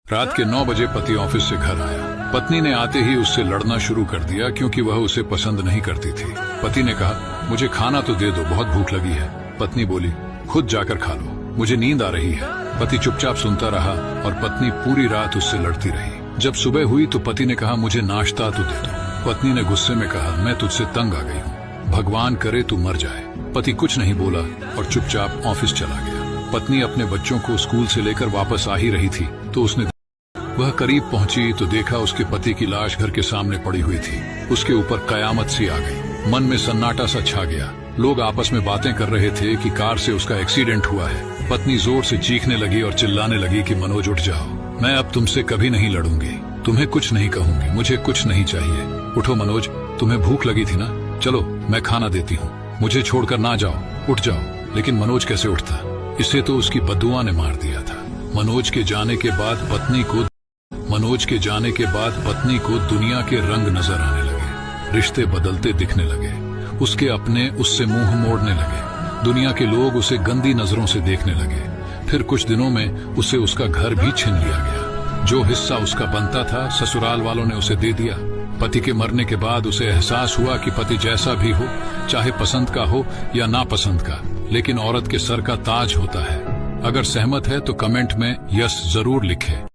रात के 9 बजे पति ऑफिस से घर आया। पत्नी ने आते ही उससे लड़ना शुरू कर दिया क्योंकि वह उसे पसंद नहीं करती थी। पति ने कहा, मुझे खाना तो दे दो, बहुत भूख लगी है। पत्नी बोली, खुद जाकर खा लो, मुझे नींद आ रही है। पति चुपचाप सुनता रहा और पत्नी पूरी रात उससे लड़ती रही। जब सुबह हुई तो पति ने कहा, मुझे नाश्ता तो दे दो। पत्नी ने गुस्से में कहा, मैं तुझसे तंग आ गई हूँ, भगवान करे तू मर जाए। पति कुछ नहीं बोला और चुपचाप ऑफिस चला गया। पत्नी अपने बच्चों को स्कूल से लेकर वापस आ ही रही थी तो उसने वह करीब पहुंची तो देखा उसके पति की लाश घर के सामने पड़ी हुई थी। उसके ऊपर कयामत सी आ गई। मन में सन्नाटा सा छा गया। लोग आपस में बातें कर रहे थे कि कार से उसका एक्सीडेंट हुआ है। पत्नी जोर से चीखने लगी और चिल्लाने लगी कि मनोज उठ जाओ, मैं अब तुमसे कभी नहीं लड़ूंगी, तुम्हें कुछ नहीं कहूंगी, मुझे कुछ नहीं चाहिए। उठो मनोज, तुम्हें भूख लगी थी ना, चलो मैं खाना देती हूँ, मुझे छोड़कर ना जाओ, उठ जाओ। लेकिन मनोज कैसे उठता, इसे तो उसकी बद्दुआ ने मार दिया था। मनोज के जाने के बाद पत्नी को दुनिया के रंग नजर आने लगे, रिश्ते बदलते दिखने लगे, उसके अपने उससे मुंह मोड़ने लगे, दुनिया के लोग उसे गंदी नजरों से देखने लगे। फिर कुछ दिनों में उसे उसका घर भी छीन लिया गया। जो हिस्सा उसका बनता था ससुराल वालों ने उसे दे दिया। पति के मरने के बाद उसे एहसास हुआ कि पति जैसा भी हो, चाहे पसंद का हो या नापसंद का, लेकिन औरत के सर का ताज होता है। अगर सहमत है तो कमेंट में यस जरूर लिखें।